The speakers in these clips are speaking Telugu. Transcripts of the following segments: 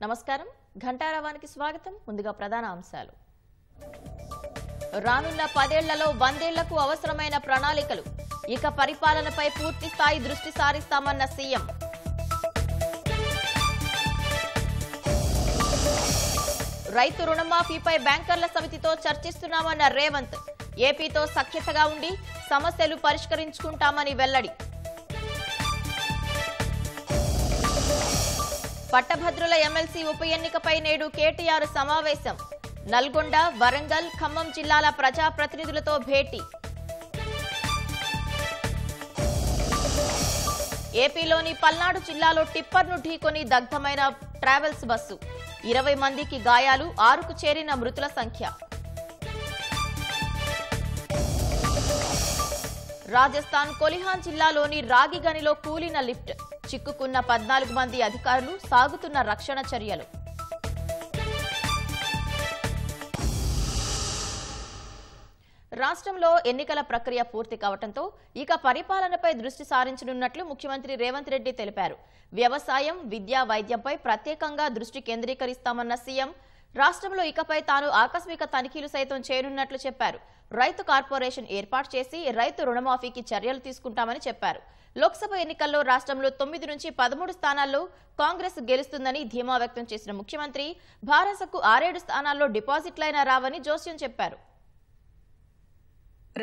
నమస్కారం ఘంటారావానికి స్వాగతం ముందుగా ప్రధాన అంశాలు రానున్న 10 ఏళ్లలో 100 ఏళ్లకు అవసరమైన ప్రణాళికలు ఇక పరిపాలనపై పూర్తి స్థాయి దృష్టి సారిస్తామన్న సీఎం రైతు రుణమాఫీపై బ్యాంకర్ల సమితితో చర్చిస్తున్నామన్న రేవంత్ ఏపీతో సఖ్యతగా ఉండి సమస్యలు పరిష్కరించుకుంటామని వెల్లడి పట్టభద్రుల ఎమ్మెల్సీ ఉప ఎన్నికపై నేడు కేటీఆర్ సమావేశం నల్గొండ వరంగల్ ఖమ్మం జిల్లాల ప్రజాప్రతినిధులతో భేటీ ఏపీలోని పల్నాడు జిల్లాలో టిప్పర్ను ఢీకొని దగ్ధమైన ట్రావెల్స్ బస్సు 20 మందికి గాయాలు 6కు చేరిన మృతుల సంఖ్య రాజస్థాన్ కొలిహాన్ జిల్లాలోని రాగి గనిలో కూలిన లిఫ్ట్ చిక్కుకున్న 14 మంది అధికారులు సాగుతున్న రక్షణ చర్యలు రాష్ట్రంలో ఎన్నికల ప్రక్రియ పూర్తి కావడంతో ఇక పరిపాలనపై దృష్టి సారించనున్నట్లు ముఖ్యమంత్రి రేవంత్ రెడ్డి తెలిపారు. వ్యవసాయం, విద్య, వైద్యంపై ప్రత్యేకంగా దృష్టి కేంద్రీకరిస్తామన్న సీఎం రాష్ట్రంలో ఇకపై తాను ఆకస్మిక తనిఖీలు సైతం చేయనున్నట్లు చెప్పారు. రైతు కార్పొరేషన్ ఏర్పాటు చేసి రైతు రుణమాఫీకి చర్యలు తీసుకుంటామని చెప్పారు. లోక్సభ ఎన్నికల్లో రాష్ట్రంలో 9 నుంచి 13 స్థానాల్లో కాంగ్రెస్ గెలుస్తుందని ధీమా వ్యక్తం చేసిన ముఖ్యమంత్రి భారసకు 6-7 స్థానాల్లో డిపాజిట్లైనా రావని జోస్యం చెప్పారు.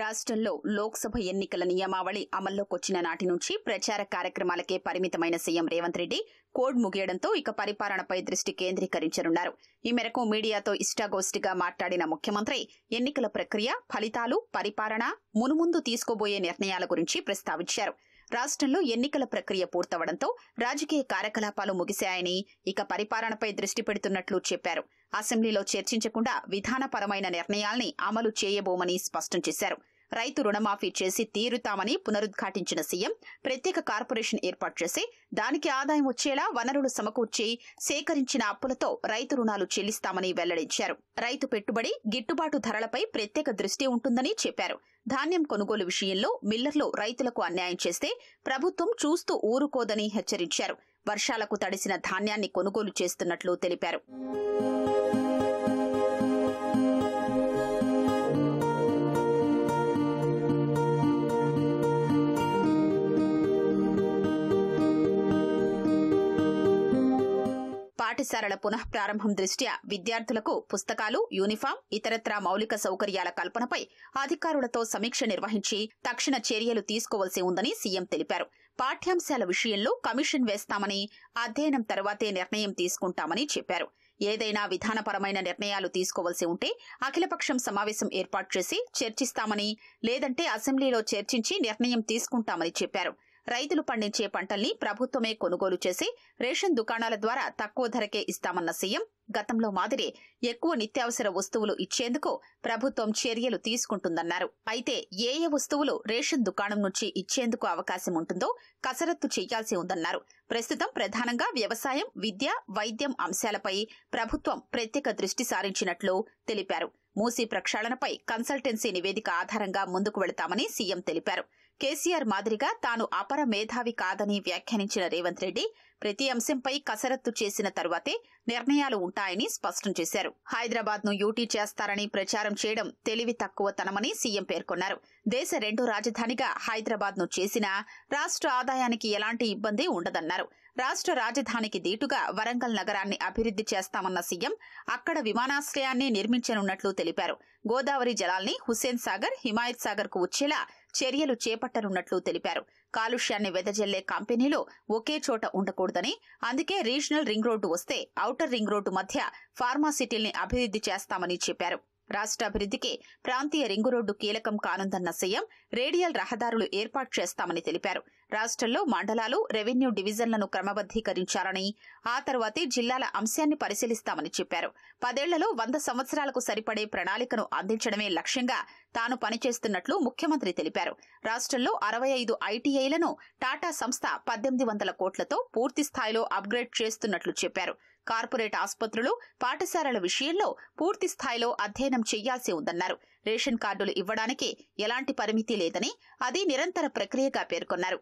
రాష్ట్రంలో లోక్సభ ఎన్నికల నియమావళి అమల్లోకొచ్చిన నాటి నుంచి ప్రచార కార్యక్రమాలకే పరిమితమైన సీఎం రేవంత్ రెడ్డి కోడ్ ముగియడంతో ఇక పరిపాలనపై దృష్టి కేంద్రీకరించనున్నారు. ఈ మేరకు మీడియాతో ఇష్టాగోష్ఠిగా మాట్లాడిన ముఖ్యమంత్రి ఎన్నికల ప్రక్రియ, ఫలితాలు, పరిపాలన, మునుముందు తీసుకోబోయే నిర్ణయాల గురించి ప్రస్తావించారు. రాష్ట్రంలో ఎన్నికల ప్రక్రియ పూర్తవడంతో రాజకీయ కార్యకలాపాలు ముగిశాయని ఇక పరిపాలనపై దృష్టి పెడుతున్నట్లు చెప్పారు. అసెంబ్లీలో చర్చించకుండా విధానపరమైన నిర్ణయాల్ని అమలు చేయబోమని స్పష్టం చేశారు. రైతు రుణమాఫీ చేసి తీరుతామని పునరుద్ఘాటించిన సీఎం ప్రత్యేక కార్పొరేషన్ ఏర్పాటు చేసి దానికి ఆదాయం వచ్చేలా వనరులు సమకూర్చి సేకరించిన అప్పులతో రైతు రుణాలు చెల్లిస్తామని వెల్లడించారు. రైతు పెట్టుబడి, గిట్టుబాటు ధరలపై ప్రత్యేక దృష్టి ఉంటుందని చెప్పారు. ధాన్యం కొనుగోలు విషయంలో మిల్లర్లు రైతులకు అన్యాయం చేస్తే ప్రభుత్వం చూస్తూ ఊరుకోదని హెచ్చరించారు. వర్షాలకు తడిసిన ధాన్యాన్ని కొనుగోలు చేస్తున్నట్లు తెలిపారు. పాఠశాలల పునఃప్రారంభం దృష్ట్యా విద్యార్థులకు పుస్తకాలు, యూనిఫామ్, ఇతరత్రా మౌలిక సౌకర్యాల కల్పనపై అధికారులతో సమీక్ష నిర్వహించి తక్షణ చర్యలు తీసుకోవాల్సి ఉందని సీఎం తెలిపారు. పాఠ్యాంశాల విషయంలో కమిషన్ వేస్తామని, అధ్యయనం తర్వాతే నిర్ణయం తీసుకుంటామని చెప్పారు. ఏదైనా విధానపరమైన నిర్ణయాలు తీసుకోవాల్సి ఉంటే అఖిలపక్షం సమావేశం ఏర్పాటు చేసి చర్చిస్తామని, లేదంటే అసెంబ్లీలో చర్చించి నిర్ణయం తీసుకుంటామని చెప్పారు. రైతులు పండించే పంటల్ని ప్రభుత్వమే కొనుగోలు చేసి రేషన్ దుకాణాల ద్వారా తక్కువ ధరకే ఇస్తామన్న సీఎం గతంలో మాదిరి ఎక్కువ నిత్యావసర వస్తువులు ఇచ్చేందుకు ప్రభుత్వం చర్యలు తీసుకుంటుందన్నారు. అయితే ఏ వస్తువులు రేషన్ దుకాణం నుంచి ఇచ్చేందుకు అవకాశం ఉంటుందో కసరత్తు చేయాల్సి ఉందన్నారు. ప్రస్తుతం ప్రధానంగా వ్యవసాయం, విద్య, వైద్యం అంశాలపై ప్రభుత్వం ప్రత్యేక దృష్టి సారించినట్లు తెలిపారు. మూసీ ప్రక్షాళనపై కన్సల్టెన్సీ నివేదిక ఆధారంగా ముందుకు వెళతామని సీఎం తెలిపారు. కేసీఆర్ మాదిరిగా తాను అపర మేధావి కాదని వ్యాఖ్యానించిన రేవంత్ రెడ్డి ప్రతి అంశంపై కసరత్తు చేసిన తరువాతే నిర్ణయాలు ఉంటాయని స్పష్టం చేశారు. హైదరాబాద్ ను యూటీ చేస్తారని ప్రచారం చేయడం తెలివి తక్కువతనమని సీఎం పేర్కొన్నారు. దేశ 2వ రాజధానిగా హైదరాబాద్ ను చేసినా రాష్ట్ర ఆదాయానికి ఎలాంటి ఇబ్బంది ఉండదన్నారు. రాష్ట్ర రాజధానికి దీటుగా వరంగల్ నగరాన్ని అభివృద్ది చేస్తామన్న సీఎం అక్కడ విమానాశ్రయాన్ని నిర్మించనున్నట్లు తెలిపారు. గోదావరి జలాల్ని హుస్సేన్ సాగర్, హిమాయత్ సాగర్ కు వచ్చేలా చర్యలు చేపట్టనున్నట్లు తెలిపారు. కాలుష్యాన్ని వెదజల్లే కంపెనీలు ఒకే చోట ఉండకూడదని, అందుకే రీజనల్ రింగ్ రోడ్డు వస్తే ఔటర్ రింగ్ రోడ్డు మధ్య ఫార్మాసిటీల్ని అభివృద్ది చేస్తామని చెప్పారు. రాష్ట్ర అభివృద్దికి ప్రాంతీయ రింగు రోడ్డు కీలకం కానుందన్న సీఎం రేడియల్ రహదారులు ఏర్పాటు చేస్తామని తెలిపారు. రాష్ట్రంలో మండలాలు, రెవెన్యూ డివిజన్లను క్రమబద్దీకరించాలని, ఆ తర్వాతే జిల్లాల అంశాన్ని పరిశీలిస్తామని చెప్పారు. 10 ఏళ్లలో 100 సంవత్సరాలకు సరిపడే ప్రణాళికను అందించడమే లక్ష్యంగా తాను పనిచేస్తున్నట్లు ముఖ్యమంత్రి తెలిపారు. రాష్ట్రంలో 65 ఐటీఐలను టాటా సంస్థ 1800 కోట్లతో పూర్తి స్థాయిలో అప్గ్రేడ్ చేస్తున్నట్లు చెప్పారు. కార్పొరేట్ ఆసుపత్రులు, పాఠశాలల విషయంలో పూర్తి స్థాయిలో అధ్యయనం చేయాల్సి ఉందన్నారు. రేషన్ కార్డులు ఇవ్వడానికి ఎలాంటి పరిమితి లేదని, అది నిరంతర ప్రక్రియగా పేర్కొన్నారు.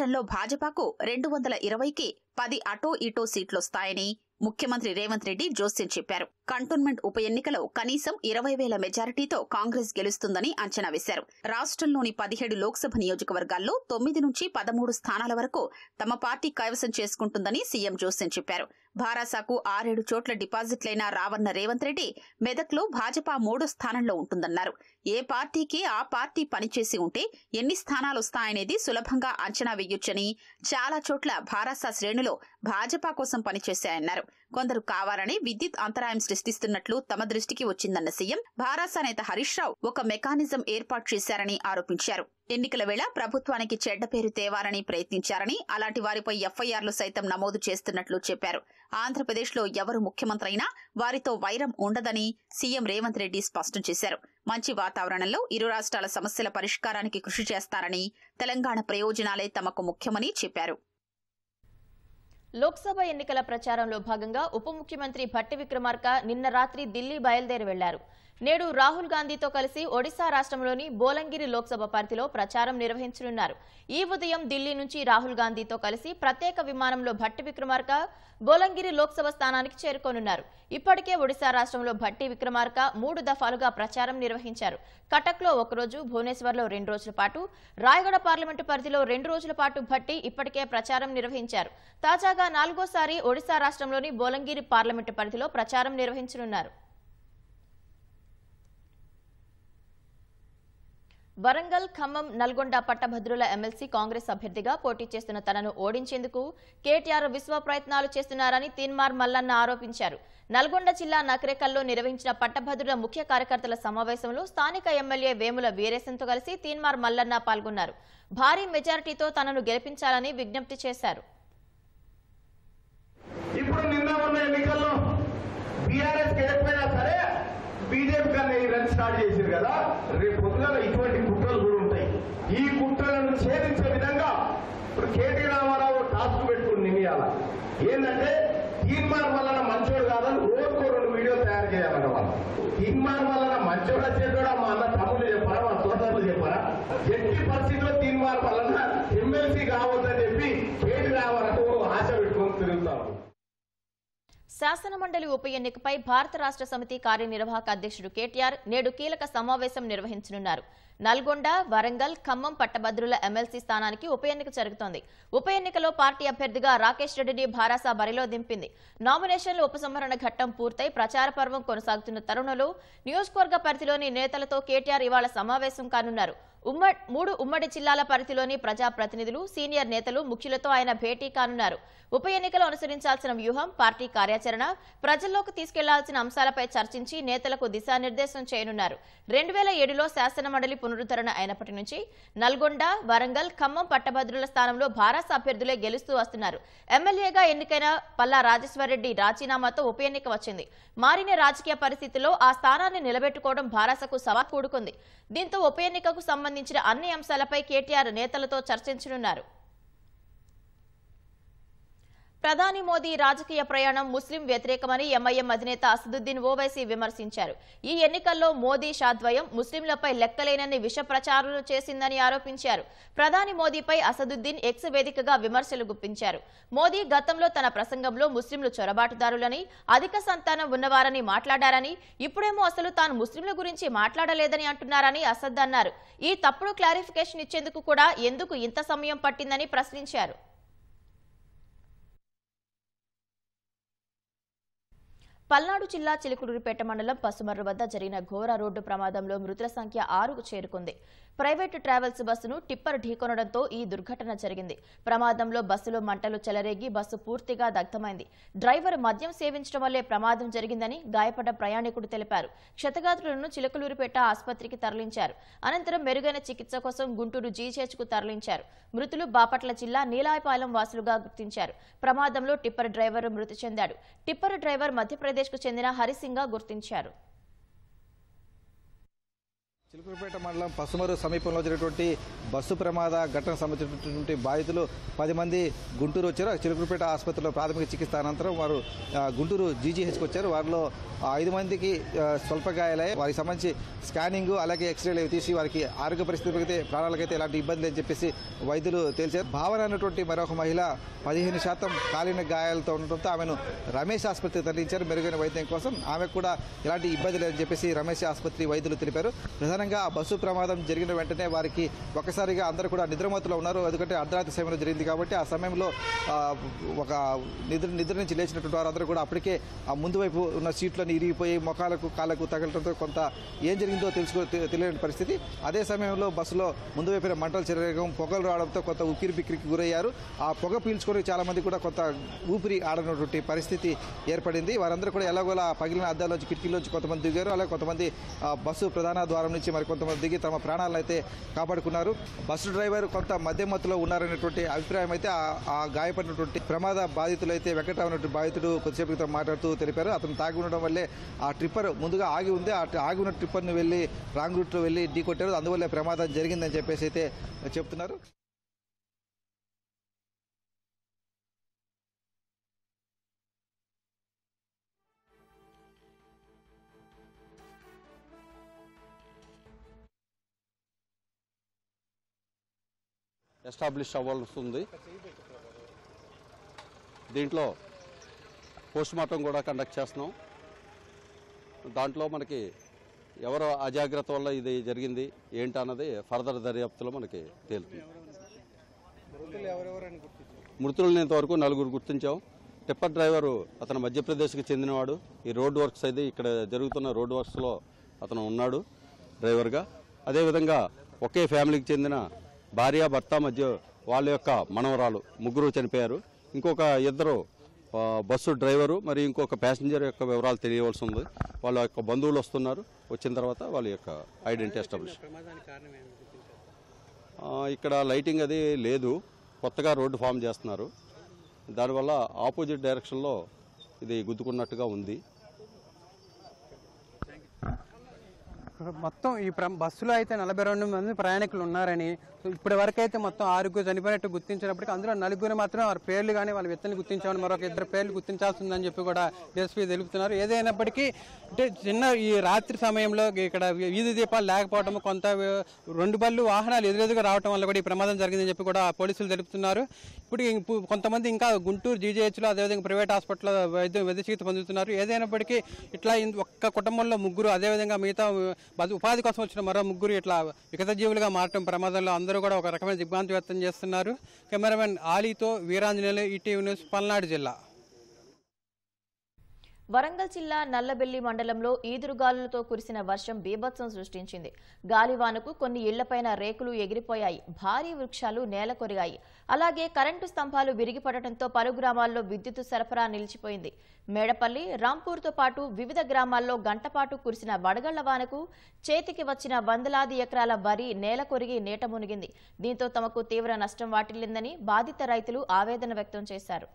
కేంద్రంలో భాజపాకు 220కి 10 అటో ఇటో సీట్లొస్తాయని ముఖ్యమంత్రి రేవంత్ రెడ్డి జోస్యం చెప్పారు. కంటోన్మెంట్ ఉప ఎన్నికలో కనీసం 20,000 మెజారిటీతో కాంగ్రెస్ గెలుస్తుందని అంచనా వేశారు. రాష్ట్రంలోని 17 లోక్సభ నియోజకవర్గాల్లో 9 నుంచి 13 స్థానాల వరకు తమ పార్టీ కైవసం చేసుకుంటుందని సీఎం జోస్యం చెప్పారు. భారాసాకు 6-7 చోట్ల డిపాజిట్లైన రావన్న రేవంత్ రెడ్డి మెదక్లో భాజపా 3వ స్థానంలో ఉంటుందన్నారు. ఏ పార్టీకి ఆ పార్టీ పనిచేసి ఉంటే ఎన్ని స్థానాలొస్తాయనేది సులభంగా అంచనా వేయొచ్చని, చాలా చోట్ల భారాసా శ్రేణులో భాజపా కోసం పనిచేశాయన్నారు. కొందరు కావాలని విద్యుత్ అంతరాయం సృష్టిస్తున్నట్లు తమ దృష్టికి వచ్చిందన్న సీఎం భారాసా నేత హరీష్ రావు ఒక మెకానిజం ఏర్పాటు చేశారని ఆరోపించారు. ఎన్నికల వేళ ప్రభుత్వానికి చెడ్డ పేరు తేవాలని ప్రయత్నించారని, అలాంటి వారిపై ఎఫ్ఐఆర్లు సైతం నమోదు చేస్తున్నట్లు చెప్పారు. ఆంధ్రప్రదేశ్లో ఎవరు ముఖ్యమంత్రి అయినా వారితో వైరం ఉండదని సీఎం రేవంత్ రెడ్డి స్పష్టం చేశారు. మంచి వాతావరణంలో ఇరు రాష్ట్రాల సమస్యల పరిష్కారానికి కృషి చేస్తారని, తెలంగాణ ప్రయోజనాలే తమకు ముఖ్యమని చెప్పారు. లోక్సభ ఎన్నికల ప్రచారంలో భాగంగా ఉప ముఖ్యమంత్రి భట్టి విక్రమార్క నిన్న రాత్రి ఢిల్లీ బయలుదేరి వెళ్లారు. నేడు రాహుల్ గాంధీతో కలిసి ఒడిశా రాష్ట్రంలోని బోలంగిరి లోక్సభ పరిధిలో ప్రచారం నిర్వహించనున్నారు. ఈ ఉదయం ఢిల్లీ నుంచి రాహుల్ గాంధీతో కలిసి ప్రత్యేక విమానంలో భట్టి విక్రమార్క బోలంగిరి లోక్సభ స్థానానికి చేరుకోనున్నారు. ఇప్పటికే ఒడిశా రాష్ట్రంలో భట్టి విక్రమార్క 3 దఫాలుగా ప్రచారం నిర్వహించారు. కటక్లో 1 రోజు, భువనేశ్వర్లో 2 రోజుల పాటు, రాయగడ పార్లమెంటు పరిధిలో 2 రోజుల పాటు భట్టి ఇప్పటికే ప్రచారం నిర్వహించారు. తాజాగా 4వసారి ఒడిశా రాష్ట్రంలోని బోలంగిరి పార్లమెంటు పరిధిలో ప్రచారం నిర్వహించనున్నారు. వరంగల్, ఖమ్మం, నల్గొండ పట్టభద్రుల ఎమ్మెల్సీ కాంగ్రెస్ అభ్యర్థిగా పోటీ చేస్తున్న తనను ఓడించేందుకు కేటీఆర్ విశ్వ ప్రయత్నాలు చేస్తున్నారని తీన్మార్ మల్లన్న ఆరోపించారు. నల్గొండ జిల్లా నకరేకల్లో నిర్వహించిన పట్టభద్రుల ముఖ్య కార్యకర్తల సమావేశంలో స్థానిక ఎమ్మెల్యే వేముల వీరేశంతో కలిసి తీన్మార్ మల్లన్న పాల్గొన్నారు. భారీ మెజారిటీతో తనను గెలిపించాలని విజ్ఞప్తి చేశారు. రేపు పొద్దున ఇటువంటి కుట్రలు కూడా ఉంటాయి. ఈ కుట్రలను ఛేదించే విధంగా ఇప్పుడు కేటీ రామారావు టాస్క్ పెట్టుకుని నిమియాల ఏంటంటే తీన్మార్ వలన మంచోడు కాదని రోజుకో 2 వీడియోలు తయారు చేయాలన్న వాళ్ళు. తీన్మార్ వలన మంచోడు వచ్చేటోడా మా అన్న తమ్ముళ్ళు చెప్పారా, మా సోదరులు చెప్పారా? ఎట్టి పరిస్థితిలో తీన్మార్ వలన ఎమ్మెల్సీ కావద్దని చెప్పి కేటీ రామారావు ఆశ పెట్టుకొని తిరుగుతారు. శాసనమండలి ఉప ఎన్నికపై భారత రాష్ట్ర సమితి కార్యనిర్వాహక అధ్యక్షుడు కేటీఆర్ నేడు కీలక సమావేశం నిర్వహించనున్నారు. నల్గొండ, వరంగల్, ఖమ్మం పట్టభద్రుల ఎమ్మెల్సీ స్థానానికి ఉప ఎన్నిక జరుగుతోంది. ఉప ఎన్నికలో పార్టీ అభ్యర్థిగా రాకేష్ రెడ్డిని భారాసా బరిలో దింపింది. నామినేషన్ల ఉపసంహరణ ఘట్టం పూర్తయి ప్రచార పర్వం కొనసాగుతున్న తరుణంలో నియోజకవర్గ పరిధిలోని నేతలతో కేటీఆర్ ఇవాళ సమావేశం కానున్నారు. 3 ఉమ్మడి జిల్లాల పరిధిలోని ప్రజాప్రతినిధులు, సీనియర్ నేతలు, ముఖ్యులతో ఆయన భేటీ కానున్నారు. ఉప ఎన్నికలో అనుసరించాల్సిన వ్యూహం, పార్టీ కార్యాచరణ, ప్రజల్లోకి తీసుకెళ్లాల్సిన అంశాలపై చర్చించి నేతలకు దిశానిర్దేశం చేయనున్నారు. 2007లో శాసనమండలి పునరుద్ధరణ అయినప్పటి నుంచి నల్గొండ, వరంగల్, ఖమ్మం పట్టభద్రుల స్థానంలో భారాస అభ్యర్థులే గెలుస్తూ వస్తున్నారు. ఎమ్మెల్యేగా ఎన్నికైన పల్లా రాజేశ్వరరెడ్డి రాజీనామాతో ఉప ఎన్నిక వచ్చింది. మారిన రాజకీయ పరిస్థితుల్లో ఆ స్థానాన్ని నిలబెట్టుకోవడం భారాసకు సవాల్ కూడుకుంది. దీంతో ఉప ఎన్నికకు సంబంధించిన అన్ని అంశాలపై కేటీఆర్ నేతలతో చర్చించనున్నారు. ప్రధాని మోదీ రాజకీయ ప్రయాణం ముస్లిం వ్యతిరేకమని ఎంఐఎం అధినేత అసదుద్దీన్ ఓవైసీ విమర్శించారు. ఈ ఎన్నికల్లో మోదీ షాద్వయం ముస్లింలపై లెక్కలేనన్ని విష ప్రచారాలు చేసిందని ఆరోపించారు. ప్రధాని మోదీపై అసదుద్దీన్ ఎక్స్ వేదికగా విమర్శలు గుప్పించారు. మోదీ గతంలో తన ప్రసంగంలో ముస్లింలు చొరబాటుదారులని, అధిక సంతానం ఉన్నవారని మాట్లాడారని, ఇప్పుడేమో అసలు తాను ముస్లింల గురించి మాట్లాడలేదని అంటున్నారని అసద్ అన్నారు. ఈ తప్పుడు క్లారిఫికేషన్ ఇచ్చేందుకు కూడా ఎందుకు ఇంత సమయం పట్టిందని ప్రశ్నించారు. పల్నాడు జిల్లా చిలుకూరుపేట మండలం పసుమర్రు వద్ద జరిగిన ఘోర రోడ్డు ప్రమాదంలో మృతుల సంఖ్య 6కు చేరుకుంది. ప్రైవేటు ట్రావెల్స్ బస్సును టిప్పర్ ఢీకొనడంతో ఈ దుర్ఘటన జరిగింది. ప్రమాదంలో బస్సులో మంటలు చెలరేగి బస్సు పూర్తిగా దగ్ధమైంది. డ్రైవర్ మద్యం సేవించడం వల్లే ప్రమాదం జరిగిందని గాయపడ్డ ప్రయాణికుడు తెలిపారు. క్షతగాత్రులను చిలుకలూరుపేట ఆసుపత్రికి తరలించారు. అనంతరం మెరుగైన చికిత్స కోసం గుంటూరు జీహెచ్కు తరలించారు. మృతులు బాపట్ల జిల్లా నీలాయపాలెం వాసులుగా గుర్తించారు. ప్రమాదంలో టిప్పర్ డ్రైవర్ మృతి చెందాడు. టిప్పర్ డ్రైవర్ మధ్యప్రదేశ్కు చెందిన హరిసింగ్గా గుర్తించారు. చిలుకూరుపేట మండలం పసుమరు సమీపంలో జరిగినటువంటి బస్సు ప్రమాద ఘటనకు సంబంధించినటువంటి బాధితులు 10 మంది గుంటూరు వచ్చారు. చిలుకూరుపేట ఆసుపత్రిలో ప్రాథమిక చికిత్స అనంతరం వారు గుంటూరు జీజీహెచ్కి వచ్చారు. వారిలో 5 మందికి స్వల్ప గాయాలయ్యాయి. వారికి సంబంధించి స్కానింగ్ అలాగే ఎక్స్రేలు తీసి వారికి ఆరోగ్య పరిస్థితి ప్రాణాలకైతే ఎలాంటి ఇబ్బంది లేదని చెప్పేసి వైద్యులు తేల్చారు. భావన అన్నటువంటి మరొక మహిళ 15% కాలిన గాయాలతో ఉండటంతో ఆమెను రమేష్ ఆసుపత్రికి తరలించారు మెరుగైన వైద్యం కోసం. ఆమెకు కూడా ఎలాంటి ఇబ్బంది లేదని చెప్పేసి రమేష్ ఆసుపత్రి వైద్యులు తెలిపారు. ప్రధానంగా ఆ బస్సు ప్రమాదం జరిగిన వెంటనే వారికి ఒక్కసారిగా అందరూ కూడా నిద్రమత్తులో ఉన్నారు. ఎందుకంటే అర్ధరాత్రి సమయంలో జరిగింది కాబట్టి ఆ సమయంలో ఒక నిద్ర నుంచి లేచినటువంటి వారందరూ కూడా అప్పటికే ఆ ముందు వైపు ఉన్న సీట్లను ఇరిగిపోయి మొఖాలకు కాళ్ళకు తగలడంతో కొంత ఏం జరిగిందో తెలియని పరిస్థితి. అదే సమయంలో బస్సులో ముందు వైపున మంటలు చెరగడం పొగలు రావడంతో కొంత ఉక్కిరి బిక్కిరికి గురయ్యారు. ఆ పొగ పీల్చుకొని చాలా మంది కూడా కొంత ఊపిరి ఆడనటువంటి పరిస్థితి ఏర్పడింది. వారందరూ కూడా ఎలాగోలా పగిలిన అద్దాల్లోంచి కిటికీలోంచి కొంతమంది దిగారు. అలాగే కొంతమంది బస్సు ప్రధాన ద్వారం నుంచి మరి కొంతమంది దిగి తమ ప్రాణాలను అయితే కాపాడుకున్నారు. బస్సు డ్రైవర్ కొంత మధ్యమత్తులో ఉన్నారనేటువంటి అభిప్రాయం అయితే ఆ గాయపడినటువంటి ప్రమాద బాధితులు అయితే వెంకటరావు అనేటువంటి బాధితుడు కొద్దిసేపు క్రితం మాట్లాడుతూ తెలిపారు. అతను తాగి ఉండడం వల్లే ఆ ట్రిప్పర్ ముందుగా ఆగి ఉంది. ఆ ఆగి ఉన్న ట్రిప్పర్ను వెళ్ళి రాంగ్ రూట్లో వెళ్ళి ఢీ కొట్టారు. అందువల్లే ప్రమాదం జరిగిందని చెప్పేసి అయితే చెప్తున్నారు. ఎస్టాబ్లిష్ అవ్వాల్సింది. దీంట్లో పోస్ట్ మార్టం కూడా కండక్ట్ చేస్తున్నాం. దాంట్లో మనకి ఎవరో అజాగ్రత్త వల్ల ఇది జరిగింది ఏంటి అన్నది ఫర్దర్ దర్యాప్తులో మనకి తేలుతుంది. మృతులను ఇంతవరకు 4 గుర్తించాం. టిప్పర్ డ్రైవరు అతను మధ్యప్రదేశ్కి చెందినవాడు. ఈ రోడ్ వర్క్స్ అయితే ఇక్కడ జరుగుతున్న రోడ్ వర్క్స్లో అతను ఉన్నాడు డ్రైవర్గా. అదేవిధంగా ఒకే ఫ్యామిలీకి చెందిన భార్య భర్త మధ్య వాళ్ళ యొక్క మనవరాలు 3 చనిపోయారు. ఇంకొక 2 బస్సు డ్రైవరు మరి ఇంకొక ప్యాసింజర్ యొక్క వివరాలు తెలియవలసి ఉంది. వాళ్ళ యొక్క బంధువులు వస్తున్నారు. వచ్చిన తర్వాత వాళ్ళ యొక్క ఐడెంటిటీ ఎస్టాబ్లిష్. ఇక్కడ లైటింగ్ అది లేదు. కొత్తగా రోడ్డు ఫామ్ చేస్తున్నారు. దానివల్ల ఆపోజిట్ డైరెక్షన్లో ఇది గుద్దుకున్నట్టుగా ఉంది. మొత్తం ఈ బస్సులో అయితే 42 మంది ప్రయాణికులు ఉన్నారని, ఇప్పటి వరకు అయితే మొత్తం 6 చనిపోయినట్టు గుర్తించినప్పటికీ అందులో 4 మాత్రం వారి పేర్లు కానీ వాళ్ళ వ్యక్తులను గుర్తించామని మరొక 2 పేర్లు గుర్తించాల్సిందని చెప్పి కూడా డిఎస్పీ తెలుపుతున్నారు. ఏదైనప్పటికీ అంటే చిన్న ఈ రాత్రి సమయంలో ఇక్కడ వీధి దీపాలు లేకపోవడం, కొంత 2 బళ్ళు వాహనాలు ఎదురెదురుగా రావడం వల్ల కూడా ఈ ప్రమాదం జరిగిందని చెప్పి కూడా పోలీసులు తెలుపుతున్నారు. ఇప్పుడు కొంతమంది ఇంకా గుంటూరు జీజీహెచ్లో అదేవిధంగా ప్రైవేట్ హాస్పిటల్లో వైద్య చికిత్స పొందుతున్నారు. ఏదైనప్పటికీ ఇట్లా ఒక్క కుటుంబంలో 3 అదేవిధంగా మిగతా ఉపాధి కోసం వచ్చిన మరో 3 ఇట్లా వికట జీవులుగా మారటం ప్రమాదంలో అందరూ కూడా ఒక రకమైన దిగ్భ్రాంతి వ్యక్తం చేస్తున్నారు. కెమెరామెన్ ఆలీతో వీరాంజనేయులు, ఈటీవీ న్యూస్, పల్నాడు జిల్లా. వరంగల్ జిల్లా నల్లబెల్లి మండలంలో ఈదురుగాలులతో కురిసిన వర్షం బీభత్సం సృష్టించింది. గాలివానకు కొన్ని ఇళ్లపైన రేకులు ఎగిరిపోయాయి. భారీ వృక్షాలు నేల కొరిగాయి. అలాగే కరెంటు స్తంభాలు విరిగిపడటంతో పలు గ్రామాల్లో విద్యుత్ సరఫరా నిలిచిపోయింది. మేడపల్లి, రాంపూర్తో పాటు వివిధ గ్రామాల్లో గంటపాటు కురిసిన వడగళ్ల వానకు చేతికి వచ్చిన వందలాది ఎకరాల వరి నేల కొరిగి నీట మునిగింది. దీంతో తమకు తీవ్ర నష్టం వాటిల్లిందని బాధిత రైతులు ఆవేదన వ్యక్తం చేశారు.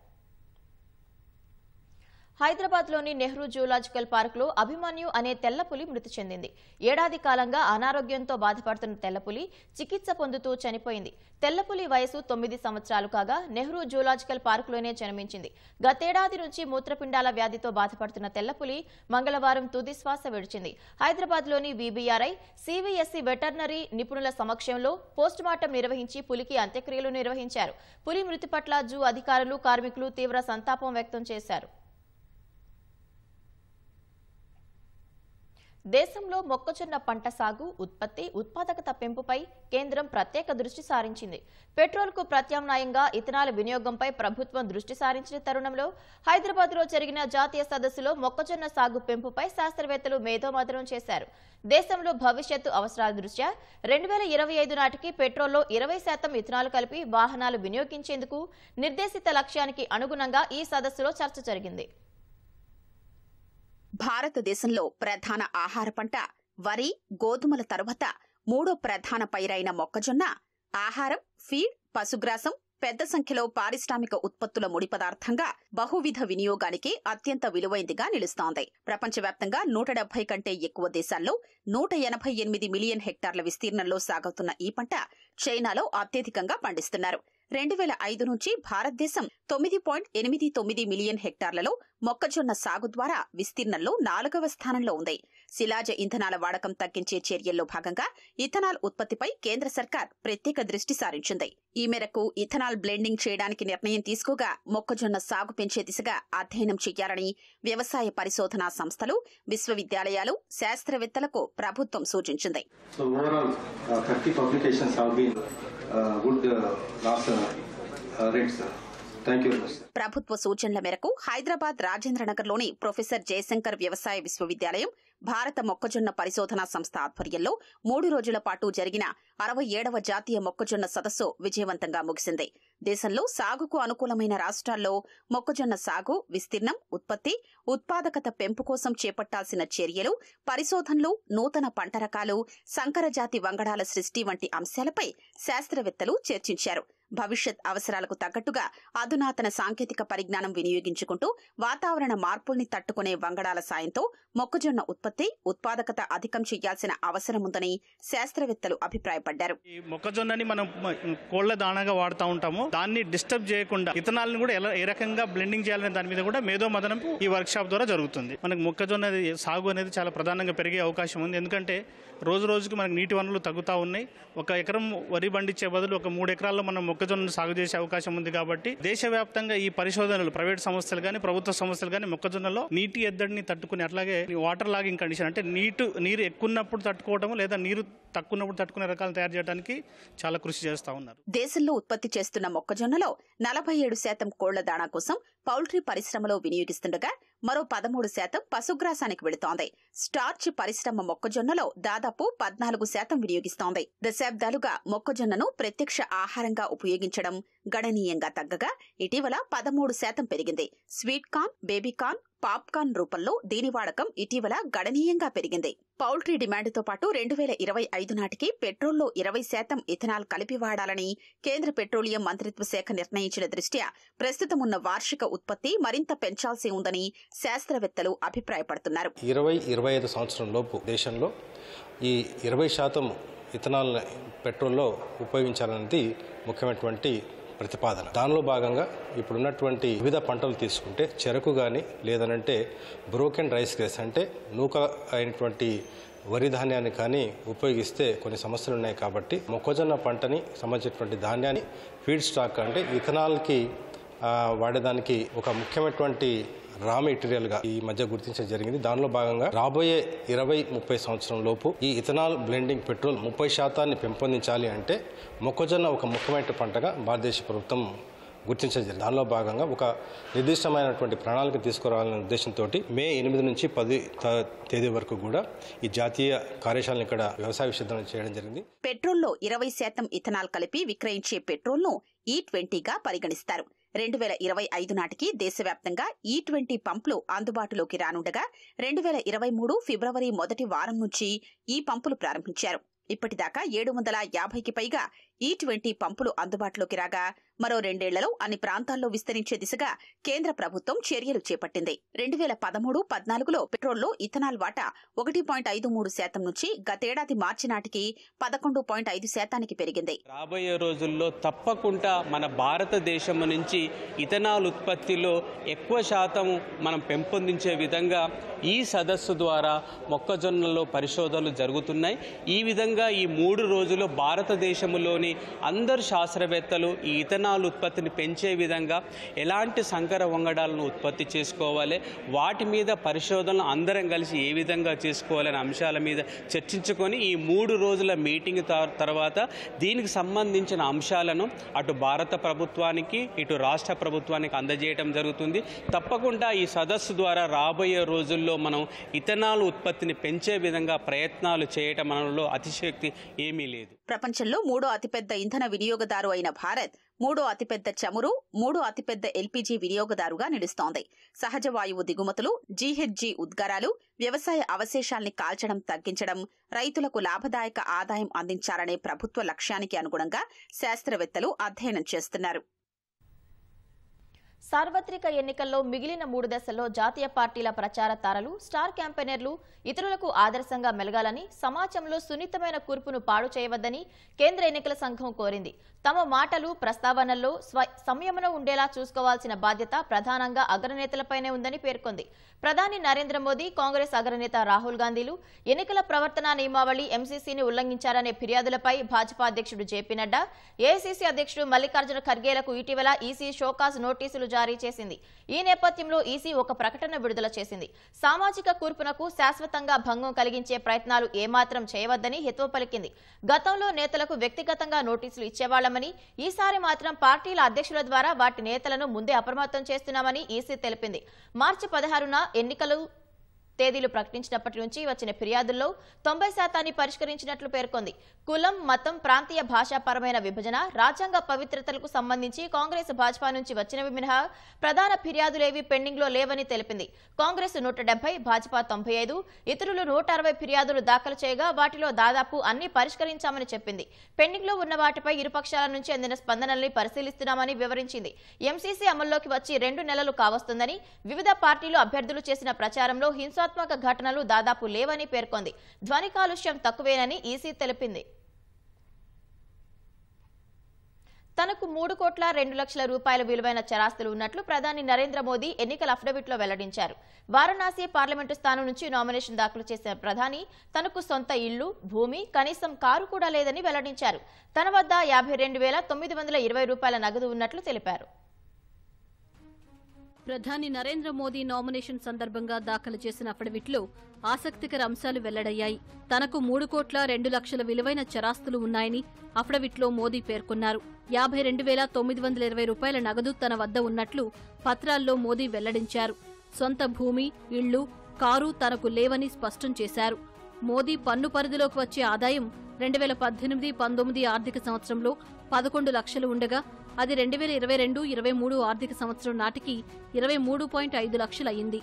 హైదరాబాద్లోని నెహ్రూ జూలాజికల్ పార్కులో అభిమన్యు అనే తెల్లపులి మృతి చెందింది. ఏడాది కాలంగా అనారోగ్యంతో బాధపడుతున్న తెల్లపులి చికిత్స పొందుతూ చనిపోయింది. తెల్లపులి వయసు 9 సంవత్సరాలు కాగా నెహ్రూ జూలాజికల్ పార్కులోనే జన్మించింది. గతేడాది నుంచి మూత్రపిండాల వ్యాధితో బాధపడుతున్న తెల్లపులి మంగళవారం తుది శ్వాస విడిచింది. హైదరాబాద్లోని వీబీఆర్ఐ, సివిఎస్సి వెటర్నరీ నిపుణుల సమక్షంలో పోస్టుమార్టం నిర్వహించి పులికి అంత్యక్రియలు నిర్వహించారు. పులి మృతి పట్ల జూ అధికారులు, కార్మికులు తీవ్ర సంతాపం వ్యక్తం చేశారు. దేశంలో మొక్కజొన్న పంట సాగు, ఉత్పత్తి, ఉత్పాదకత పెంపుపై కేంద్రం ప్రత్యేక దృష్టి సారించింది. పెట్రోల్కు ప్రత్యామ్నాయంగా ఇథనాల్ వినియోగంపై ప్రభుత్వం దృష్టి సారించిన తరుణంలో హైదరాబాద్లో జరిగిన జాతీయ సదస్సులో మొక్కజొన్న సాగు పెంపుపై శాస్త్రవేత్తలు మేధోమథనం చేశారు. దేశంలో భవిష్యత్తు అవసరాల దృష్ట్యా 2025 నాటికి పెట్రోల్లో 20% ఇథనాల్ కలిపి వాహనాలు వినియోగించేందుకు నిర్దేశిత లక్ష్యానికి అనుగుణంగా ఈ సదస్సులో చర్చ జరిగింది. భారతదేశంలో ప్రధాన ఆహార పంట వరి, గోధుమల తరువాత 3వ ప్రధాన పైరైన మొక్కజొన్న ఆహారం, ఫీడ్, పశుగ్రాసం, పెద్ద సంఖ్యలో పారిశ్రామిక ఉత్పత్తుల ముడి పదార్థంగా బహువిధ వినియోగానికి అత్యంత విలువైందిగా నిలుస్తోంది. ప్రపంచవ్యాప్తంగా 170 కంటే ఎక్కువ దేశాల్లో 188 మిలియన్ హెక్టార్ల విస్తీర్ణంలో సాగుతున్న ఈ పంట చైనాలో అత్యధికంగా పండిస్తున్నారు. 2005 నుంచి భారతదేశం 9.89 మిలియన్ హెక్టార్లలో మొక్కజొన్న సాగు ద్వారా విస్తీర్ణంలో 4వ స్థానంలో ఉంది. శిలాజ ఇంధనాల వాడకం తగ్గించే చర్యల్లో భాగంగా ఇథనాల్ ఉత్పత్తిపై కేంద్ర సర్కార్ ప్రత్యేక దృష్టి సారించింది. ఈ మేరకు ఇథనాల్ బ్లెండింగ్ చేయడానికి నిర్ణయం తీసుకోగా మొక్కజొన్న సాగు పెంచే దిశగా అధ్యయనం చేయాలని వ్యవసాయ పరిశోధనా సంస్థలు, విశ్వవిద్యాలయాలు, శాస్త్రవేత్తలకు ప్రభుత్వం సూచించింది. ప్రభుత్వ సూచనల మేరకు హైదరాబాద్ రాజేంద్రనగర్లోని ప్రొఫెసర్ జయశంకర్ వ్యవసాయ విశ్వవిద్యాలయం, భారత మొక్కజొన్న పరిశోధనా సంస్థ ఆధ్వర్యంలో 3 రోజుల పాటు జరిగిన 67వ జాతీయ మొక్కజొన్న సదస్సు విజయవంతంగా ముగిసింది. దేశంలో సాగుకు అనుకూలమైన రాష్ట్రాల్లో మొక్కజొన్న సాగు, విస్తీర్ణం, ఉత్పత్తి, ఉత్పాదకత పెంపు కోసం చేపట్టాల్సిన చర్యలు, పరిశోధనలు, నూతన పంట రకాలు, సంకరజాతి వంగడాల సృష్టి వంటి అంశాలపై శాస్త్రవేత్తలు చర్చించారు. భవిష్యత్ అవసరాలకు తగ్గట్టుగా అధునాతన సాంకేతిక పరిజ్ఞానం వినియోగించుకుంటూ వాతావరణ మార్పుల్ని తట్టుకునే వంగడాల సాయంతో మొక్కజొన్న ఉత్పత్తి, ఉత్పాదకత అధికం చేయాల్సిన అవసరముందని శాస్త్రవేత్తలు అభిప్రాయపడ్డారు. ఈ మొక్కజొన్నని మనం కోళ్ల దాణాగా వాడుతూ ఉంటాము. దాన్ని డిస్టర్బ్ చేయకుండా ఇథనాల్ని కూడా ఏ రకంగా బ్లెండింగ్ చేయాలనే దాని మీద కూడా మేధో మదనం ఈ వర్క్ షాప్ ద్వారా జరుగుతుంది. మనకు మొక్కజొన్న సాగు అనేది చాలా ప్రధానంగా పెరిగే అవకాశం ఉంది. ఎందుకంటే రోజు రోజుకి మనకు నీటి వనరులు తగ్గుతూ ఉన్నాయి. 1 ఎకరం వరి పండించే బదులు 3 ఎకరాల్లో మనం మొక్కజొన్నను సాగు చేసే అవకాశం ఉంది. కాబట్టి దేశవ్యాప్తంగా ఈ పరిశోధనలు ప్రైవేట్ సంస్థలు కానీ ప్రభుత్వ సంస్థలు కానీ మొక్కజొన్నలో నీటి ఎద్దడిని తట్టుకుని, అట్లాగే వాటర్ లాగింగ్ కండిషన్ అంటే నీరు ఎక్కున్నప్పుడు తట్టుకోవడం లేదా నీరు తక్కువప్పుడు తట్టుకునే రకాలు తయారు చేయడానికి చాలా కృషి చేస్తా ఉన్నారు. దేశంలో ఉత్పత్తి చేస్తున్న మొక్కజొన్నలో 47% కోళ్ల దాణా కోసం పౌల్ట్రీ పరిశ్రమలో వినియోగిస్తుండగా మరో 13% పశుగ్రాసానికి వెళుతోంది. స్టార్చ్ పరిశ్రమ మొక్కజొన్నలో దాదాపు 14% వినియోగిస్తోంది. దశాబ్దాలుగా మొక్కజొన్నను ప్రత్యక్ష ఆహారంగా ఉపయోగించడం గణనీయంగా తగ్గగా ఇటీవల 13% పెరిగింది. Sweet corn, baby corn, popcorn రూపంలో దీని వాడకం ఇటీవల గణనీయంగా పెరిగింది. పౌల్ట్రీ డిమాండ్తో పాటు 2025 నాటికి పెట్రోల్లో 20% ఇథనాల్ కలిపి వాడాలని కేంద్ర పెట్రోలియం మంత్రిత్వ శాఖ నిర్ణయించిన దృష్ట్యా ప్రస్తుతమున్న వార్షిక ఉత్పత్తి మరింత పెంచాల్సి ఉందని శాస్త్రవేత్తలు అభిప్రాయపడుతున్నారు. 2025 సంవత్సరం లోపు దేశంలో ఈ 20% ఇథనాల్ పెట్రోల్లో ఉపయోగించాలన్నది ముఖ్యమైనటువంటి ప్రతిపాదన. దానిలో భాగంగా ఇప్పుడున్నటువంటి వివిధ పంటలు తీసుకుంటే చెరకు కానీ లేదనంటే బ్రోకెన్ రైస్ గ్రేస్ అంటే నూక అయినటువంటి వరి ధాన్యాన్ని కానీ ఉపయోగిస్తే కొన్ని సమస్యలు ఉన్నాయి. కాబట్టి మొక్కజొన్న పంటని సంబంధించినటువంటి ధాన్యాన్ని ఫీడ్ స్టాక్ అంటే ఇథనాల్కి వాడేదానికి ఒక ముఖ్యమైనటువంటి రా మెటీరియల్గా ఈ మధ్య గుర్తించడం జరిగింది. దానిలో భాగంగా రాబోయే 20-30 సంవత్సరం లోపు ఈ ఇథనాల్ బ్లెండింగ్ పెట్రోల్ 30% పెంపొందించాలి అంటే మొక్కజొన్న ఒక ముఖ్యమైన పంటగా భారతదేశ ప్రభుత్వం గుర్తించడం జరిగింది. దానిలో భాగంగా ఒక నిర్దిష్టమైనటువంటి ప్రణాళిక తీసుకురావాలనే ఉద్దేశంతో మే 8 నుంచి 10 తేదీ వరకు కూడా ఈ జాతీయ కార్యశాలను ఇక్కడ వ్యవసాయ విశ్వవిద్యాలయం చేయడం జరిగింది. పెట్రోల్లో 20% ఇథనాల్ కలిపి విక్రయించే పెట్రోల్ను E20గా పరిగణిస్తారు. 2025 నాటికి దేశవ్యాప్తంగా E20 పంపులు అందుబాటులోకి రానుండగా 2023 ఫిబ్రవరి మొదటి వారం నుంచి ఈ పంపులు ప్రారంభించారు. ఇప్పటిదాకా 750కి పైగా E20 పంపులు అందుబాటులోకి రాగా మరో 2 ఏళ్లలో అన్ని ప్రాంతాల్లో విస్తరించే దిశగా కేంద్ర ప్రభుత్వం చర్యలు చేపట్టింది. 2013-14లో పెట్రోల్లో ఇథనాల్ వాటా 1.53% నుంచి గతేడాది మార్చి నాటికి 11.5% పెరిగింది. రాబోయే రోజుల్లో తప్పకుండా మన భారతదేశం నుంచి ఇథనాల్ ఉత్పత్తిలో ఎక్కువ శాతం మనం పెంపొందించే విధంగా ఈ సదస్సు ద్వారా మొక్కజొన్నలో పరిశోధనలు జరుగుతున్నాయి. ఈ విధంగా ఈ 3 రోజుల్లో భారతదేశంలోని అందరు శాస్త్రవేత్తలు ఈ ఇథనాల్ ఉత్పత్తిని పెంచే విధంగా ఎలాంటి సంకర వంగడాలను ఉత్పత్తి చేసుకోవాలి, వాటి మీద పరిశోధనలు అందరం కలిసి ఏ విధంగా చేసుకోవాలనే అంశాల మీద చర్చించుకొని ఈ 3 రోజుల మీటింగ్ తర్వాత దీనికి సంబంధించిన అంశాలను అటు భారత ప్రభుత్వానికి ఇటు రాష్ట్ర ప్రభుత్వానికి అందజేయడం జరుగుతుంది. తప్పకుండా ఈ సదస్సు ద్వారా రాబోయే రోజుల్లో మనం ఇథనాల్ ఉత్పత్తిని పెంచే విధంగా ప్రయత్నాలు చేయటం మనలో అతిశయోక్తి ఏమీ లేదు. ప్రపంచంలో 3వ అతిపెద్ద ఇంధన వినియోగదారు అయిన భారత్ మూడో అతిపెద్ద చమురు, మూడో అతిపెద్ద ఎల్పీజీ వినియోగదారుగా నిలుస్తోంది. సహజ వాయువు దిగుమతులు, జీహెచ్జీ ఉద్గారాలు, వ్యవసాయ అవశేషాల్ని కాల్చడం తగ్గించడం, రైతులకు లాభదాయక ఆదాయం అందించాలనే ప్రభుత్వ లక్ష్యానికి అనుగుణంగా శాస్త్రవేత్తలు అధ్యయనం చేస్తున్నారు. సార్వత్రిక ఎన్నికల్లో మిగిలిన 3 దశల్లో జాతీయ పార్టీల ప్రచార తారలు, స్టార్ క్యాంపెయినర్లు ఇతరులకు ఆదర్శంగా మెలగాలని, సమాజంలో సున్నితమైన కూర్పును పాడు చేయవద్దని కేంద్ర ఎన్నికల సంఘం కోరింది. తమ మాటలు, ప్రస్తావనల్లో సంయమనం ఉండేలా చూసుకోవాల్సిన బాధ్యత ప్రధానంగా అగ్రనేతలపైనే ఉందని పేర్కొంది. ప్రధాని నరేంద్ర మోదీ, కాంగ్రెస్ అగ్రనేత రాహుల్ గాంధీలు ఎన్నికల ప్రవర్తనా నియమావళి ఎంసీసీని ఉల్లంఘించారనే ఫిర్యాదులపై భాజపా అధ్యక్షుడు జేపీ నడ్డా, ఏఐసీసీ అధ్యక్షుడు మల్లికార్జున ఖర్గేలకు ఇటీవల ఈసీ షోకాజ్ నోటీసులు జారీ చేసింది. ఈ నేపథ్యంలో ఈసీ ఒక ప్రకటన విడుదల చేసింది. సామాజిక కూర్పునకు శాశ్వతంగా భంగం కలిగించే ప్రయత్నాలు ఏమాత్రం చేయవద్దని హితవు పలికింది. గతంలో నేతలకు వ్యక్తిగతంగా నోటీసులు ఇచ్చేవాళ్లమని, ఈసారి మాత్రం పార్టీల అధ్యక్షుల ద్వారా వాటి నేతలను ముందే అప్రమత్తం చేస్తున్నామని ఈసీ తెలిపింది. మార్చి 16న ఎన్నికలు తేదీలు ప్రకటించినప్పటి నుంచి వచ్చిన ఫిర్యాదుల్లో 90% పరిష్కరించినట్లు పేర్కొంది. కులం, మతం, ప్రాంతీయ భాషాపరమైన విభజన, రాజ్యాంగ పవిత్రతలకు సంబంధించి కాంగ్రెస్, భాజపా నుంచి వచ్చినవి మినహా ప్రధాన ఫిర్యాదులేవీ పెండింగ్లో లేవని తెలిపింది. కాంగ్రెస్ 170, భాజపా 95, ఇతరులు 160 ఫిర్యాదులు దాఖలు చేయగా వాటిలో దాదాపు అన్ని పరిష్కరించామని చెప్పింది. పెండింగ్లో ఉన్న వాటిపై ఇరుపక్షాల నుంచి అందిన స్పందనల్ని పరిశీలిస్తున్నామని వివరించింది. ఎంసీసీ అమల్లోకి వచ్చి 2 నెలలు కావస్తుందని, వివిధ పార్టీలు అభ్యర్థులు చేసిన ప్రచారంలో హింసాత్మక ఘటనలు దాదాపు లేవని పేర్కొంది. ధ్వని కాలుష్యం తక్కువేనని ఈసీ తెలిపింది. తనకు 3,02,00,000 రూపాయల విలువైన చరాస్తులు ఉన్నట్లు ప్రధాని నరేంద్ర మోదీ ఎన్నికల అఫిడవిట్లో వెల్లడించారు. వారణాసి పార్లమెంటు స్థానం నుంచి నామినేషన్ దాఖలు చేసిన ప్రధాని తనకు సొంత ఇల్లు, భూమి, కనీసం కారు కూడా లేదని వెల్లడించారు. తన వద్ద 52,920 రూపాయల నగదు ఉన్నట్లు తెలిపారు. ప్రధాని నరేంద్ర మోదీ నామినేషన్ సందర్భంగా దాఖలు చేసిన అఫిడవిట్లో ఆసక్తికర అంశాలు వెల్లడయ్యాయి. తనకు 3,02,00,000 విలువైన చరాస్తులు ఉన్నాయని అఫిడవిట్లో మోదీ పేర్కొన్నారు. 52,920 రూపాయల నగదు తన వద్ద ఉన్నట్లు పత్రాల్లో మోదీ వెల్లడించారు. సొంత భూమి, ఇళ్లు, కారు తనకు లేవని స్పష్టం చేశారు. మోదీ పన్ను పరిధిలోకి వచ్చే ఆదాయం 2018-19 ఆర్థిక సంవత్సరంలో 11 లక్షలు ఉండగా అది 2022-23 ఆర్థిక సంవత్సరం నాటికి 23.5 లక్షలు అయింది.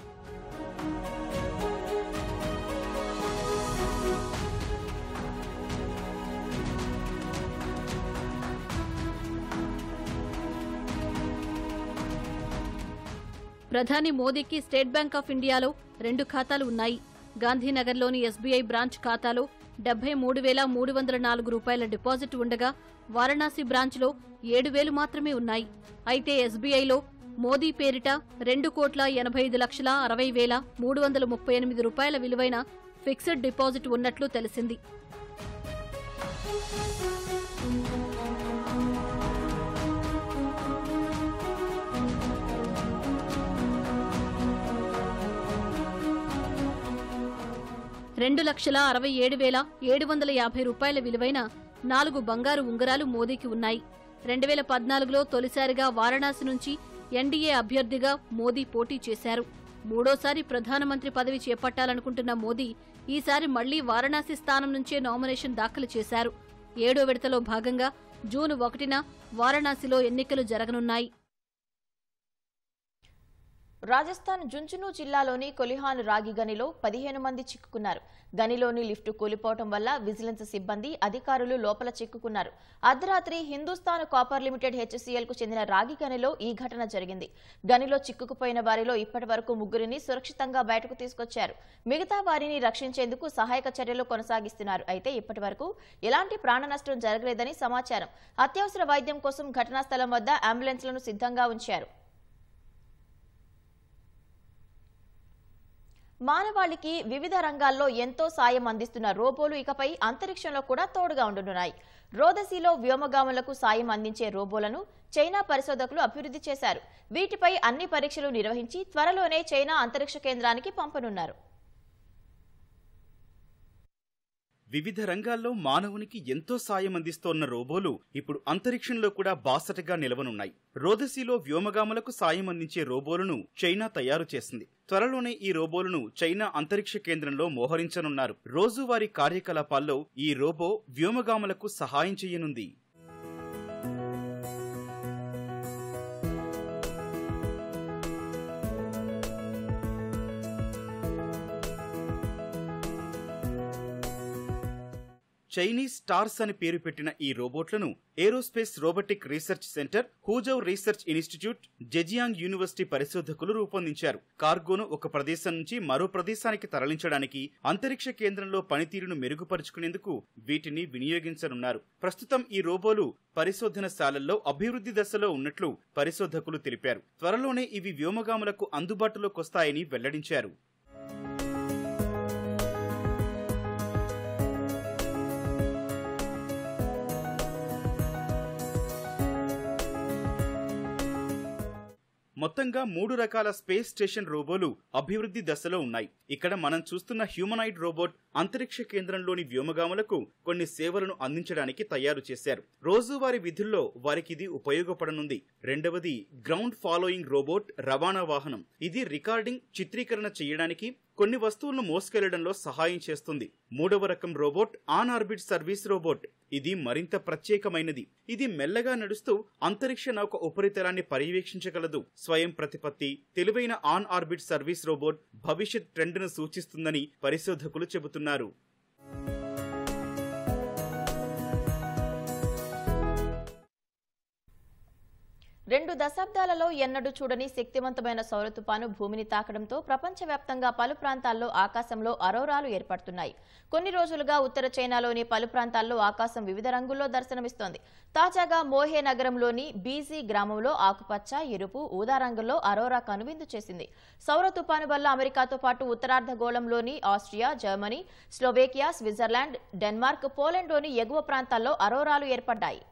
ప్రధాని మోదీకి స్టేట్ బ్యాంక్ ఆఫ్ ఇండియాలో 2 ఖాతాలు ఉన్నాయి. గాంధీనగర్లోని ఎస్బీఐ బ్రాంచ్ ఖాతాలో 73,304 రూపాయల డిపాజిట్ ఉండగా వారణాసి బ్రాంచ్లో 7,000 మాత్రమే ఉన్నాయి. అయితే ఎస్బీఐలో మోదీ పేరిట 2,85,60,338 రూపాయల విలువైన ఫిక్స్డ్ డిపాజిట్ ఉన్నట్లు తెలిసింది. $2,67,750 రూపాయల విలువైన 4 బంగారు ఉంగరాలు మోదీకి ఉన్నాయి. 2014లో తొలిసారిగా వారణాసి నుంచి ఎన్డీఏ అభ్యర్థిగా మోదీ పోటీ చేశారు. మూడోసారి ప్రధానమంత్రి పదవి చేపట్టాలనుకుంటున్న మోదీ ఈసారి మళ్లీ వారణాసి స్థానం నుంచే నామినేషన్ దాఖలు చేశారు. 7వ విడతలో భాగంగా జూన్ 1న వారణాసిలో ఎన్నికలు జరగనున్నాయి. రాజస్థాన్ జుంజును జిల్లాలోని కొలిహాన్ రాగి గనిలో 15 మంది చిక్కుకున్నారు. గనిలోని లిఫ్ట్ కూలిపోవడం వల్ల విజిలెన్స్ సిబ్బంది, అధికారులు లోపల చిక్కుకున్నారు. అర్ధరాత్రి హిందుస్థాన్ కాపర్ లిమిటెడ్ హెచ్సీఎల్ కు చెందిన రాగి గనిలో ఈ ఘటన జరిగింది. గనిలో చిక్కుకుపోయిన వారిలో ఇప్పటి వరకు 3 సురక్షితంగా బయటకు తీసుకొచ్చారు. మిగతా వారిని రక్షించేందుకు సహాయక చర్యలు కొనసాగిస్తున్నారు. అయితే ఇప్పటి వరకు ఎలాంటి ప్రాణ నష్టం జరగలేదని సమాచారం. అత్యవసర వైద్యం కోసం ఘటనా స్థలం వద్ద అంబులెన్స్లను సిద్ధంగా ఉంచారు. మానవాళికి వివిధ రంగాల్లో ఎంతో సాయం అందిస్తున్న రోబోలు ఇకపై అంతరిక్షంలో కూడా తోడుగా ఉండనున్నాయి. రోదసీలో వ్యోమగాములకు సాయం అందించే రోబోలను చైనా పరిశోధకులు అభివృద్ధి చేశారు. వీటిపై అన్ని పరీక్షలు నిర్వహించి త్వరలోనే చైనా అంతరిక్ష కేంద్రానికి పంపనున్నారు. వివిధ రంగాల్లో మానవునికి ఎంతో సాయం అందిస్తోన్న రోబోలు ఇప్పుడు అంతరిక్షంలో కూడా బాసటగా నిలవనున్నాయి. రోదసీలో వ్యోమగాములకు సాయం అందించే రోబోలను చైనా తయారు చేసింది. త్వరలోనే ఈ రోబోలను చైనా అంతరిక్ష కేంద్రంలో మోహరించనున్నారు. రోజువారీ కార్యకలాపాల్లో ఈ రోబో వ్యోమగాములకు సహాయం చేయనుంది. చైనీస్ స్టార్స్ అని పేరు పెట్టిన ఈ రోబోట్లను aerospace robotic research centre, Huzhou research institute, Zhejiang University పరిశోధకులు రూపొందించారు. కార్గోను ఒక ప్రదేశం నుంచి మరో ప్రదేశానికి తరలించడానికి, అంతరిక్ష కేంద్రంలో పనితీరును మెరుగుపరుచుకునేందుకు వీటిని వినియోగించనున్నారు. ప్రస్తుతం ఈ రోబోలు పరిశోధనశాలల్లో అభివృద్ధి దశలో ఉన్నట్లు పరిశోధకులు తెలిపారు. త్వరలోనే ఇవి వ్యోమగాములకు అందుబాటులోకి వస్తాయని వెల్లడించారు. మొత్తంగా 3 రకాల స్పేస్ స్టేషన్ రోబోలు అభివృద్ధి దశలో ఉన్నాయి. ఇక్కడ మనం చూస్తున్న హ్యూమనాయిడ్ రోబోట్ అంతరిక్ష కేంద్రంలోని వ్యోమగాములకు కొన్ని సేవలను అందించడానికి తయారు చేశారు. రోజువారీ విధుల్లో వారికిది ఉపయోగపడనుంది. రెండవది గ్రౌండ్ ఫాలోయింగ్ రోబోట్, రవాణా వాహనం. ఇది రికార్డింగ్, చిత్రీకరణ చేయడానికి, కొన్ని వస్తువులను మోసుకెళ్లడంలో సహాయం చేస్తుంది. మూడవ రకం robot on orbit service robot. ఇది మరింత ప్రత్యేకమైనది. ఇది మెల్లగా నడుస్తూ అంతరిక్ష నౌక ఉపరితలాన్ని పర్యవేక్షించగలదు. స్వయం ప్రతిపత్తి, తెలివైన ఆన్ ఆర్బిట్ సర్వీస్ రోబోట్ భవిష్యత్ ట్రెండ్ను సూచిస్తుందని పరిశోధకులు చెబుతున్నారు. 2 దశాబ్దాలలో ఎన్నడూ చూడని శక్తివంతమైన సౌర తుపాను భూమిని తాకడంతో ప్రపంచవ్యాప్తంగా పలు ప్రాంతాల్లో ఆకాశంలో అరోరాలు ఏర్పడుతున్నాయి. కొన్ని రోజులుగా ఉత్తర చైనాలోని పలు ప్రాంతాల్లో ఆకాశం వివిధ రంగుల్లో దర్శనమిస్తోంది. తాజాగా మోహే నగరంలోని బీజీ గ్రామంలో ఆకుపచ్చ, ఎరుపు, ఊదా రంగుల్లో అరోరా కనువిందు చేసింది. సౌర తుపాను వల్ల అమెరికాతో పాటు ఉత్తరార్ధగోళంలోని Austria, Germany, Slovakia, Switzerland, Denmark, పోలాండ్లోని ఎగువ ప్రాంతాల్లో అరోరాలు ఏర్పడ్డాయి.